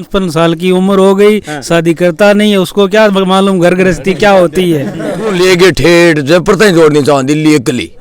55 साल की उम्र हो गई, शादी करता नहीं है, उसको क्या मालूम घर गृहस्थी क्या होती है। ले गए ठेठ जयपुर तक जोड़नी चाहो दिल्ली अकेली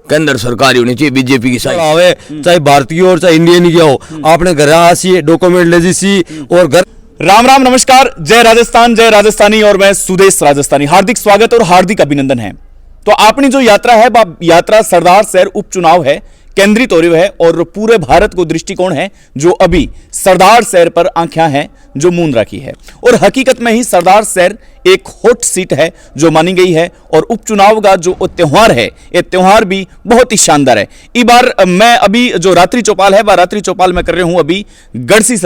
केंद्र सरकारी होनी चाहिए बीजेपी की साइड आवे, चाहे भारतीय हो चाहे इंडियन की हो, आपने घर आसी डॉक्यूमेंट ले जी और घर। राम राम नमस्कार, जय राजस्थान, जय राजस्थानी और मैं सुदेश राजस्थानी। हार्दिक स्वागत और हार्दिक अभिनंदन है। तो आपने जो यात्रा है यात्रा सरदार शहर उपचुनाव है केंद्रित हो रही है और पूरे भारत को दृष्टिकोण है जो अभी सरदार शहर पर आंखें हैं जो मूंद रखी है। और हकीकत में ही सरदार शहर एक हॉट सीट है जो मानी गई है और उपचुनाव का जो त्योहार है ये त्योहार भी बहुत ही शानदार है। इस बार मैं अभी जो रात्रि चौपाल है वह रात्रि चौपाल में कर रहा हूं अभी अड़सी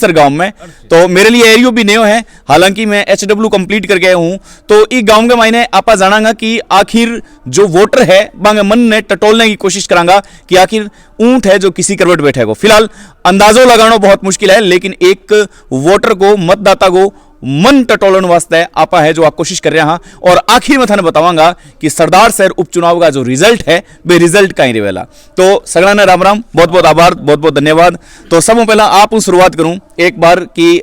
गांव में। तो मेरे लिए एरियो भी नयो है, हालांकि मैं HW कंप्लीट कर गया हूं। तो इस गांव के मायने आपा जानागा कि आखिर जो वोटर है बांगे मन ने टटोलने की कोशिश करांगा कि आखिर ऊंट है जो किसी करवट बैठे को। फिलहाल अंदाजो लगाना बहुत मुश्किल है, लेकिन एक वोटर को मतदाता को मन टटोलन वास्ते आपा है जो आप कोशिश कर रहे हैं। और आखिर में थाने बतावांगा कि सरदार शहर उपचुनाव का जो रिजल्ट है वे रिजल्ट का ही रहेला। तो सगड़ा ने राम राम, बहुत बहुत आभार, बहुत बहुत धन्यवाद। तो सबसे पहला आप शुरुआत करूं एक बार कि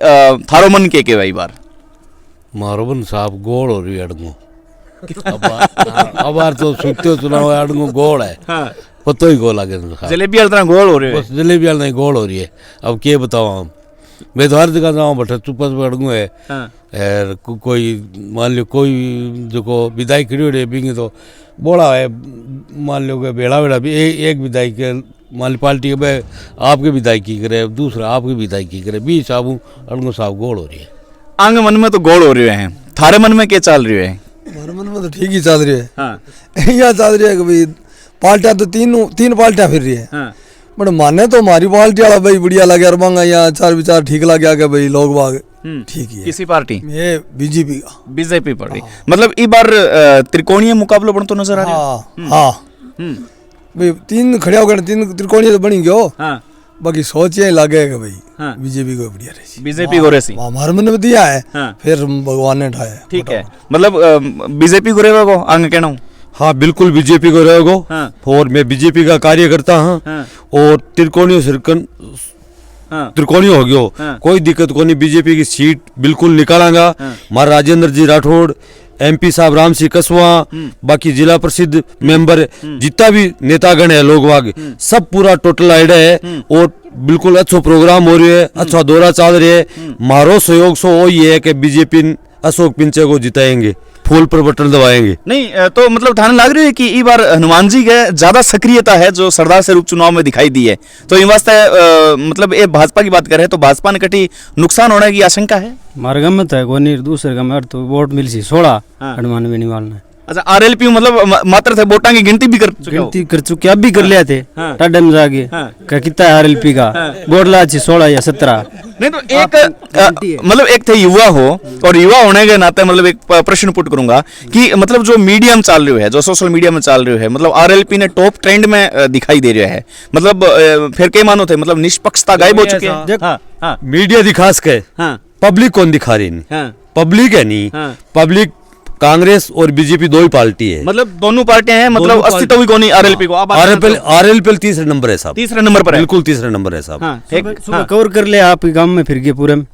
थारो मन के भाई बार मारो बन साहब गोल हो रही है अड़गो अब तो सुखते चुनाव अड़गो गोल है। पतो ही गोल आगे जलेबी अलतना गोल हो रही है, जलेबी वाला नहीं गोल हो रही है। अब क्या बताओ हम, मैं तो हर जगह जाऊँ बट चुप अड़गू है। कोई मान लो कोई जो को विदाई खड़ी हो रही है तो बोला है, मान लो कि बेड़ा बेड़ा भी एक विदाई के मान लो पार्टी के आपके विदाई की करे, दूसरा आपकी विदाई की करे, बीच साहब अड़गो साहब गोल हो रही है। आंग मन में तो गोल हो रही है, थारे मन में क्या चल रही है? हमारे मन में तो ठीक ही चल रही है। यहाँ चल रही है कि भाई पार्टियां तो तीन पार्टियां फिर रही है। बट माने तो हमारी पार्टी वाला भाई बढ़िया लगे और मांगा यहाँ चार विचार ठीक लगे कि भाई लोग बाग ठीक ही है। किसी पार्टी? ये बीजेपी पार्टी। मतलब इस बार त्रिकोणीय मुकाबला बनतो नजर आ रहा है। हाँ भाई तीन खड़े हो गए, तीन त्रिकोणीय तो बनी गयो। बाकी सोच ये लगे कि भाई बीजेपी को बढ़िया रही, बीजेपी को रेसी हमारे मन में दिया है। फिर भगवान ने उठाया, ठीक है। मतलब बीजेपी को रेगा को आगे कहना हूँ। हाँ बिल्कुल बीजेपी को रहेगो। और मैं बीजेपी का कार्यकर्ता हूँ और त्रिकोणीय हो गयो, कोई दिक्कत को नहीं। बीजेपी की सीट बिल्कुल निकालांगा। हमारा राजेंद्र जी राठौड़, MP साहब राम सिंह कसवा, बाकी जिला प्रसिद्ध मेंबर जितना भी नेतागण है लोग वाग सब पूरा टोटल आइडिया है और बिल्कुल अच्छा प्रोग्राम हो रही है, अच्छा दौरा चल रही है। मारो सहयोग सो वो ये है कि बीजेपी अशोक पिंचे को जिताएंगे, फूल पर बटन दबाएंगे। नहीं तो मतलब ठाने लग रही है कि इस बार हनुमान जी के ज्यादा सक्रियता है जो सरदार शहर उपचुनाव में दिखाई दी है। तो इन वास्ते मतलब ये भाजपा की बात करे तो भाजपा ने कटी नुकसान होने की आशंका है। मारे गम है कोई दूसरे गम तो वोट मिल सी 16 हनुमान बेनीवाल ने। अच्छा RLP मतलब मात्र थे वोटा की गिनती भी कर चुके अब भी कर लिया थे टाडे में जाके कितना है RLP का वोट ला 16 या 17। नहीं तो एक मतलब एक थे युवा हो और युवा होने के नाते मतलब एक प्रश्न पुट करूंगा कि मतलब जो मीडियम चल रही है, जो सोशल मीडिया में चल रही है, मतलब RLP ने टॉप ट्रेंड में दिखाई दे रहा है। मतलब फिर क्या मानो थे, मतलब निष्पक्षता गायब हो चुकी है। मीडिया दिखा सके, पब्लिक कौन दिखा रही नहीं, पब्लिक है नहीं। पब्लिक कांग्रेस और बीजेपी दो ही पार्टी है, मतलब दोनों पार्टियां हैं, मतलब अस्तित्व ही कौन RLP को। RLP तीसरे नंबर है साहब, तीसरे नंबर पर है, बिल्कुल तीसरे नंबर है साहब। सुबह कवर कर ले आप गांव में फिर के पूरे में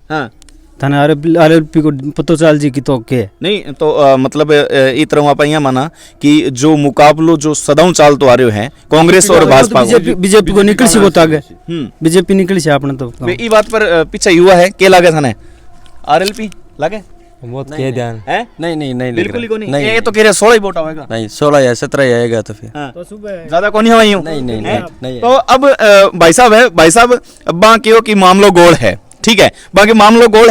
थाने RLP को पतो चल जी कि तो के नहीं तो मतलब इस तरह आप यहाँ माना कि जो मुकाबलो जो सदाऊ चाल तो आ रहे हैं कांग्रेस और भाजपा, बीजेपी को निकल सी बहुत आगे, बीजेपी निकल सी आपने तो ये बात पर पीछे युवा है के लागे थाने RLP लागे बहुत के ध्यान है? नहीं बिल्कुल ही को नहीं। ये तो कह रहे 16 ही वोट आएगा। नहीं 16 या 17 ही आएगा तो फिर तो सुबह ज्यादा कौन हवाई हूं नहीं। तो अब भाई साहब अब्बा क्यों कि मामलो गोल है, ठीक है, बाकी मामलो गोल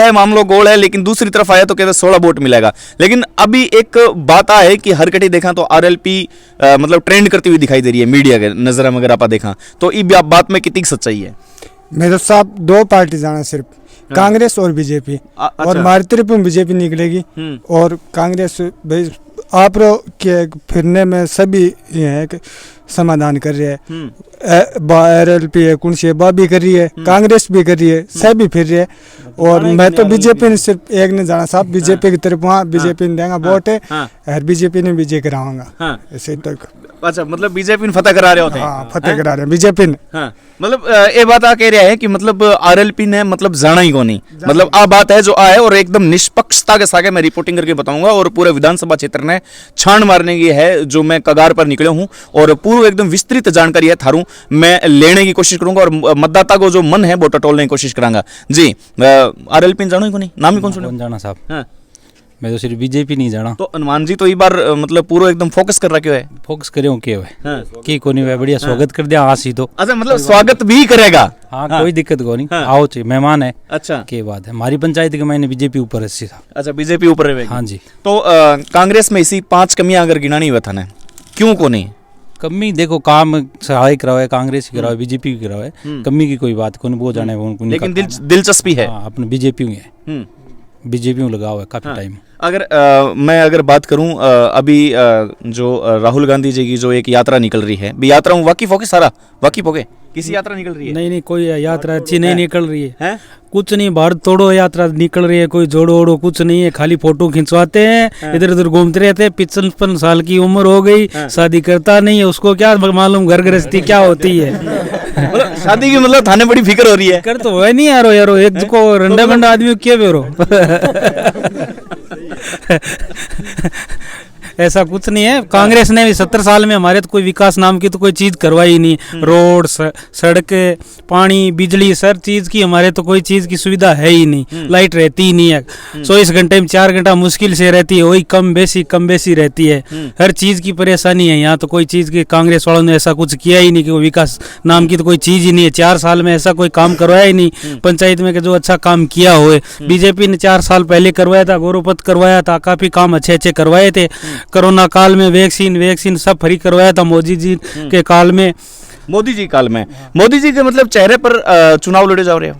है, लेकिन दूसरी तरफ आया तो कहते 16 वोट मिलेगा। लेकिन अभी एक बात है कि हर कटी देखा तो RLP मतलब ट्रेंड करती हुई दिखाई दे रही है मीडिया के नजर में। अगर आप देखा तो इस बात में कितनी सच्चाई है? मेरे साहब दो पार्टी जाना सिर्फ कांग्रेस और बीजेपी। और हमारी तरफ में बीजेपी निकलेगी और कांग्रेस भाई आप के फिरने में सभी ये है कि समाधान कर रहे हैं। RLP है कौन सी है बा भी कर रही है, कांग्रेस भी कर रही है, सब भी फिर रही है। और मैं तो बीजेपी ने सिर्फ एक ने जाना साहब, बीजेपी की तरफ वहाँ बीजेपी ने देंगे वोट है और बीजेपी ने विजय कराऊंगा ऐसे तो। अच्छा, मतलब बीजेपी ने फतह करा रहे होते हैं। हाँ फतेह करा रहे हैं बीजेपी ने। हाँ, मतलब ये बात आ कह रहा है कि मतलब आरएलपी ने मतलब जाना ही को नहीं, मतलब आ बात है जो आए और एकदम निष्पक्षता के साथ मैं रिपोर्टिंग करके बताऊंगा और पूरे विधानसभा क्षेत्र ने छान मारने की है जो मैं कगार पर निकले हूं और पूर्व एकदम विस्तृत जानकारी है थारू मैं लेने की कोशिश करूंगा और मतदाता को जो मन है वो टटोलने की कोशिश करांगा। जी आरएलपी ने जानो ही को नहीं, नाम ही कौन सुनो जाना साहब, हाँ। मैं तो सिर्फ बीजेपी नहीं जाना। तो हनुमान जी तो एक बार मतलब पूरा एकदम फोकस कर रखे है, फोकस करे के हुए हाँ। की कोनी हुआ बढ़िया स्वागत कर दिया आसी तो। अच्छा, मतलब स्वागत भी करेगा। हाँ कोई दिक्कत को नहीं, आओ चाहिए मेहमान है। अच्छा, के बात है हमारी पंचायत के मैंने बीजेपी ऊपर है सीधा। अच्छा बीजेपी ऊपर रहेगी। हाँ जी। तो कांग्रेस में इसी 5 कमियां अगर गिनानी हुआ था ना, क्यों को नहीं? कमी देखो काम सहाय कराओ है, कांग्रेस की कराओ है, बीजेपी की कराओ है, कमी की कोई बात को नहीं, वो जाने वो लेकिन दिलचस्पी है। हाँ, अपने बीजेपी में है, बीजेपी में लगाओ है काफी टाइम। अगर मैं अगर बात करूं अभी जो राहुल गांधी जी की जो एक यात्रा निकल रही है, भी यात्रा वाकिफ हो के सारा वाकिफ हो गए किसी यात्रा निकल रही है? नहीं कोई यात्रा अच्छी नहीं निकल रही हैं? कुछ नहीं, भारत तोड़ो यात्रा निकल रही है, कोई जोड़ो ओड़ो कुछ नहीं है, खाली फोटो खिंचवाते हैं, इधर उधर घूमते रहते हैं। 55 साल की उम्र हो गई, शादी करता नहीं है, उसको क्या मालूम घर गृहस्थी क्या होती है। मतलब शादी की मतलब थाने बड़ी फिक्र हो रही है। कर तो वह नहीं यारो एक को रंडा बंडा आदमी को क्या बेरो। ऐसा कुछ नहीं है। कांग्रेस ने भी 70 साल में हमारे तो कोई विकास नाम की तो कोई चीज करवाई नहीं। रोड सड़क पानी बिजली सर चीज की हमारे तो कोई चीज की सुविधा है ही नहीं। लाइट रहती ही नहीं है, 24 घंटे में 4 घंटा मुश्किल से रहती है, वही कम बेसी रहती है। हर चीज की परेशानी है यहाँ तो, कोई चीज की कांग्रेस वालों ने ऐसा कुछ किया ही नहीं कि विकास नाम की तो कोई चीज ही नहीं है। 4 साल में ऐसा कोई काम करवाया ही नहीं पंचायत में जो अच्छा काम किया हुए। बीजेपी ने 4 साल पहले करवाया था, गौरवपथ करवाया था, काफी काम अच्छे करवाए थे। कोरोना काल में वैक्सीन सब फ्री करवाया था मोदी जी के काल में। मोदी जी काल में मोदी जी के मतलब चेहरे पर चुनाव लड़े जा रहे हो?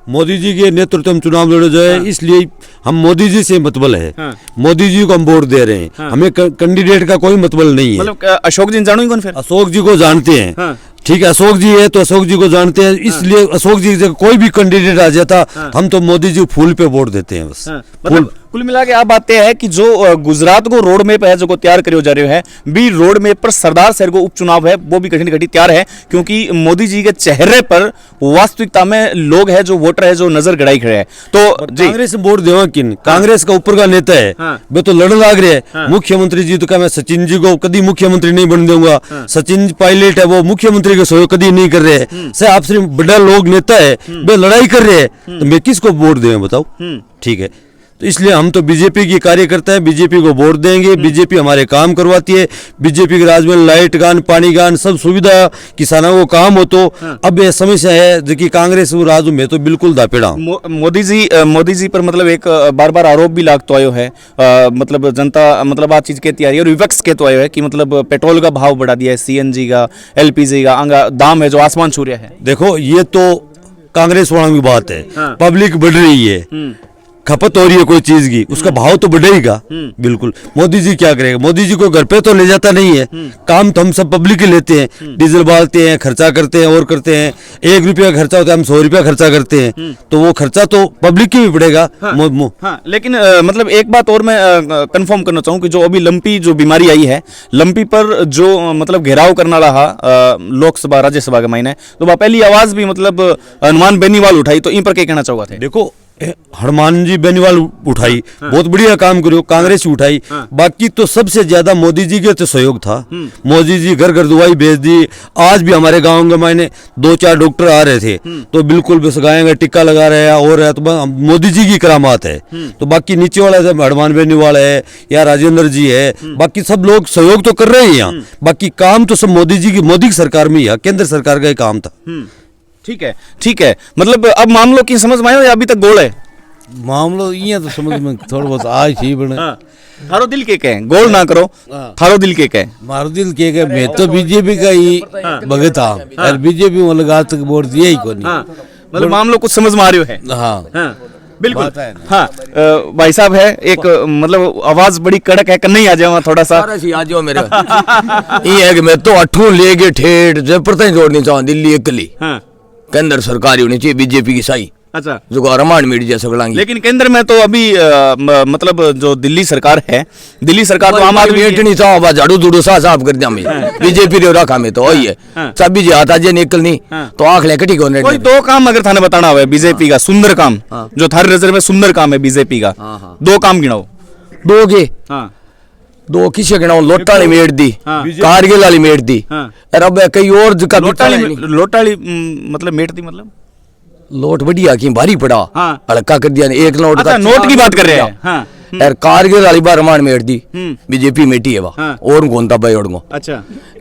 मोदी जी के नेतृत्व में चुनाव लड़े जाए, इसलिए हम मोदी जी से मतबल है। मोदी जी को हम वोट दे रहे हैं, हमें कैंडिडेट का कोई मतबल नहीं है। मतलब अशोक जी जानो ही कौन? फिर अशोक जी को जानते हैं, ठीक है, अशोक जी है तो अशोक जी को जानते हैं, इसलिए अशोक जी से कोई भी कैंडिडेट आ जाता हम तो मोदी जी फूल पे वोट देते हैं बस। मतलब कुल मिला के आप बात है कि जो गुजरात को रोड मैप है जो को तैयार करियो जा रहे है भी रोड मैप पर सरदार शहर को उपचुनाव है वो भी कठिन तैयार है, क्योंकि मोदी जी के चेहरे पर वास्तविकता में लोग है जो वोटर है जो नजर गड़ाई खड़े है। तो जी कांग्रेस में वोट देवा किन, कांग्रेस का ऊपर का नेता है वे तो लड़ लाग रहे हैं। मुख्यमंत्री जी तो क्या मैं सचिन जी को कभी मुख्यमंत्री नहीं बन दूंगा, सचिन पायलट है वो मुख्यमंत्री के सहयोग कभी नहीं कर रहे हैं। से आपसे बड़ा लोग नेता है वे लड़ाई कर रहे हैं तो मैं किसको वोट दें बताओ? ठीक है, तो इसलिए हम तो बीजेपी की कार्यकर्ता हैं, बीजेपी को वोट देंगे। बीजेपी हमारे काम करवाती है, बीजेपी के राज में लाइट गान पानी गान सब सुविधा किसानों को काम हो। तो अब ये समस्या है जो कि कांग्रेस राज में तो बिल्कुल दापेड़ा। मोदी जी पर मतलब एक बार बार आरोप भी लागतो आयो है, मतलब जनता मतलब आ चीज कहती आ रही है और विपक्ष कहते आयो है कि मतलब पेट्रोल का भाव बढ़ा दिया है, CNG का LPG का आंगा दाम है जो आसमान छू रहा है। देखो ये तो कांग्रेस वालों की बात है, पब्लिक बढ़ रही है, खपत हो रही है कोई चीज की, उसका भाव तो बढ़ेगा बिल्कुल। मोदी जी क्या करेगा? मोदी जी को घर पे तो ले जाता नहीं है, काम तो हम सब पब्लिक ही लेते हैं, डीजल डालते हैं, खर्चा करते हैं और करते हैं। 1 रुपया खर्चा होता है, हम 100 रुपया खर्चा करते हैं, तो वो खर्चा तो पब्लिक की भी पड़ेगा। हाँ, लेकिन मतलब एक बात और मैं कंफर्म करना चाहूँ कि जो अभी लंपी जो बीमारी आई है, लंपी पर जो मतलब घेराव करना रहा लोकसभा राज्यसभा के मायने, तो वह पहली आवाज भी मतलब हनुमान बेनीवाल उठाई, तो इन पर क्या कहना चाहोगे थे? देखो हनुमान जी बेनीवाल उठाई, बहुत बढ़िया काम करो, कांग्रेस उठाई, बाकी तो सबसे ज्यादा मोदी जी के तो सहयोग था। मोदी जी घर घर दवाई भेज दी। आज भी हमारे गांव में मैंने 2-4 डॉक्टर आ रहे थे तो बिल्कुल बस गाय का टिक्का लगा रहे हैं और है, तो मोदी जी की करामात है। तो बाकी नीचे वाला जब हनुमान बेनीवाल है या राजेंद्र जी है, बाकी सब लोग सहयोग तो कर रहे हैं यहाँ, बाकी काम तो सब मोदी जी की मोदी की सरकार में ही है, केंद्र सरकार का ही काम था। ठीक है, मतलब अब मामलों की समझ में आयो या अभी तक गोल है? मामलो ये तो समझ में थोड़ा बहुत आज ही बने। थारो दिल के कहे गोल ना करो, थारो दिल के कहे? मारो दिल के कहे मैं तो बीजेपी का ही भगत हाँ, और बीजेपी में लगा तक वोट दिया ही को नहीं। मतलब मामलो कुछ समझ में आ रही है। हाँ, बिल्कुल। हाँ भाई साहब है एक मतलब आवाज बड़ी कड़क है, कन्ने ही आ जाओ थोड़ा सा। सारा सी आ जाओ मेरे ये है कि मैं तो अठों लेके ठेठ जयपुर तक जोड़नी चाहूँ दिल्ली इकली। हाँ केंद्र सरकार होनी चाहिए बीजेपी की सही, अच्छा जो रमान मीडिया सकलांगी। लेकिन केंद्र में तो अभी मतलब जो दिल्ली सरकार है, दिल्ली सरकार तो आम आदमी की- नहीं चाहो बा झाड़ू झूड़ू साफ कर दिया मैं बीजेपी रे रखा में तो वही है सभी जी आता जे निकल नहीं तो आंख ले कटी कोने कोई दो काम अगर थाने बताना हुआ बीजेपी का सुंदर काम, जो थारी नजर में सुंदर काम है बीजेपी का, दो काम गिनाओ। दो के हाँ दो किसे गिनाओ, लोटा वाली मेट दी, कारगिल वाली मेट दी, अरे अब कई और का लोटाली मतलब मेट दी मतलब लोट बढ़िया की भारी पड़ा हाँ। हल्का कर दिया एक नोट अच्छा नोट की बात कर रहे हैं। हाँ यार कारगिल वाली बार रमान मेट दी बीजेपी मेटी है वह और गोंता भाई और गो अच्छा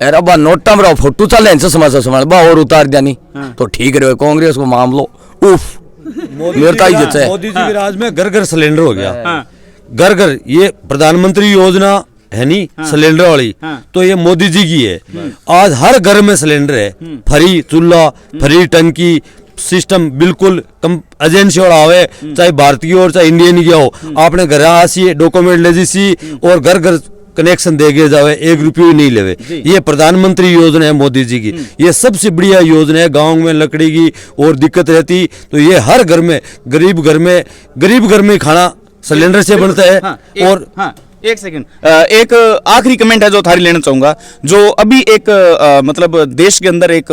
यार अब नोटा में फोटो चल इनसे समाज बा और उतार दिया नहीं तो ठीक रहे कांग्रेस को मामलो उफ मेरे का इज्जत है। मोदी जी के राज में घर घर सिलेंडर हो गया, घर घर ये प्रधानमंत्री योजना है नहीं सिलेंडर वाली, तो ये मोदी जी की है। आज हर घर में सिलेंडर है, फ्री चूल्हा, फ्री टंकी सिस्टम बिल्कुल कम एजेंसी और आवे, चाहे भारतीय और चाहे इंडियन की हो, आपने घर आसी डॉक्यूमेंट ले जी और घर घर कनेक्शन दे के जावे, 1 रुपये नहीं लेवे। ये प्रधानमंत्री योजना है मोदी जी की, ये सबसे बढ़िया योजना है। गांव में लकड़ी की और दिक्कत रहती तो ये हर घर में गरीब घर में खाना सिलेंडर से बनता है। और हाँ एक सेकंड, एक आखिरी कमेंट है जो थारी लेना चाहूंगा। जो अभी एक मतलब देश के अंदर एक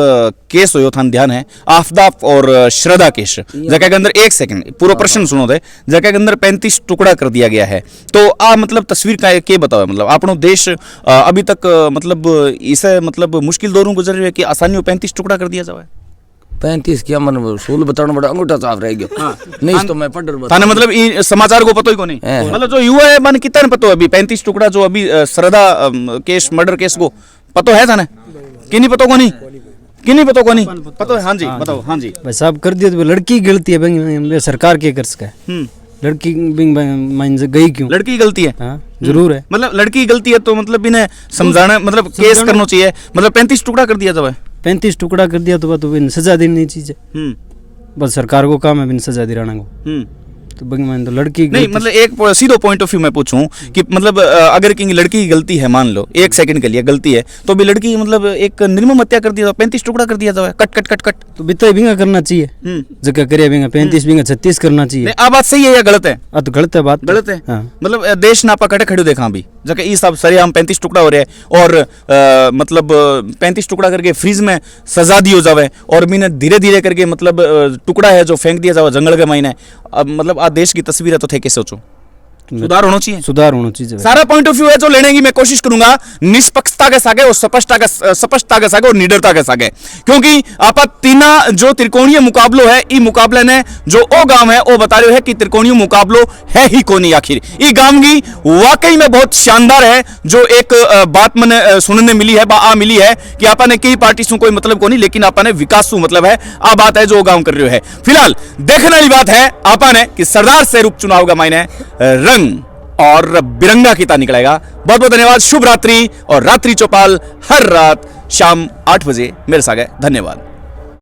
केस हो था ध्यान है, आफ्दा और श्रद्धा केस, जगह के अंदर एक सेकंड पूरा प्रश्न सुनो दे, जगह के अंदर 35 टुकड़ा कर दिया गया है। तो आ मतलब तस्वीर का के बताओ, मतलब अपनो देश अभी तक मतलब इसे मतलब मुश्किल दौरों गुजर रहे हैं कि आसानी 35 टुकड़ा कर दिया जाए। 35 क्या मन सूल बताना बड़ा अंगूठा साफ रह गया नहीं तो मैं पढ़ थाने मतलब ये समाचार को पता ही को नहीं, मतलब जो युवा है मन कितना पता अभी 35 टुकड़ा जो अभी श्रद्धा केस मर्डर केस को पता है थाने कि नहीं पता को नहीं कि नहीं पता को नहीं पता है। हाँ जी बताओ। हाँ जी भाई साहब कर दिया तो लड़की की गलती है, सरकार के कर सका है, लड़की गई क्यों? लड़की की गलती है। हाँ जरूर है, मतलब लड़की की गलती है तो मतलब इन्हें समझाना मतलब केस करना चाहिए, मतलब 35 टुकड़ा कर दिया जाए। 35 टुकड़ा कर दिया तो सजा देनी चाहिए, बस सरकार को काम है बिन सजा दिलाना को। तो बंग तो लड़की नहीं मतलब एक सीधो पॉइंट ऑफ व्यू मैं पूछूं कि मतलब अगर कि लड़की की गलती है, मान लो 1 सेकंड के लिए गलती है, तो भी लड़की मतलब एक निर्मम हत्या कर दिया, 35 टुकड़ा कर दिया जाए, कट कट कट कट तो बिता बिंगा करना चाहिए, जगह करे बिंगा 35 बिंगा 36 करना चाहिए। आ बात सही है या गलत है? तो गलत है बात, गलत है। हाँ। मतलब देश नापा कटे खड़े देखा अभी जगह ये सब सरेआम 35 टुकड़ा हो रहे हैं और मतलब 35 टुकड़ा करके फ्रीज में सजा दी हो जावे और मैंने धीरे धीरे करके मतलब टुकड़ा है जो फेंक दिया जावे जंगल के महीने। अब मतलब आज देश की तस्वीर है तो थे कैसे सोचो, सुधार होना चाहिए, सुधार होना चाहिए। सारा पॉइंट ऑफ व्यू है जो लेने की मैं कोशिश करूंगा निष्पक्षता के सागे और स्पष्टता के सागे और निडरता के सागे, क्योंकि आप तीना जो त्रिकोणीय मुकाबलो है ई मुकाबले ने जो ओ गांव है वो बता रहे है कि त्रिकोणीय मुकाबलो है ही कोनी आखिर ई गांव की वाकई में बहुत शानदार है। जो एक बात मैंने सुनने मिली है आ मिली है कि आपने कई पार्टी से कोई मतलब को नहीं, लेकिन आपने विकास सु मतलब है आ बात है जो गांव कर रहे है। फिलहाल देखने वाली बात है आपने कि सरदार से उपचुनाव का मायने रंग और बिरंगा किता निकलेगा। बहुत बहुत धन्यवाद, शुभ रात्रि और रात्रि चौपाल हर रात शाम 8 बजे मेरे साथ है। धन्यवाद।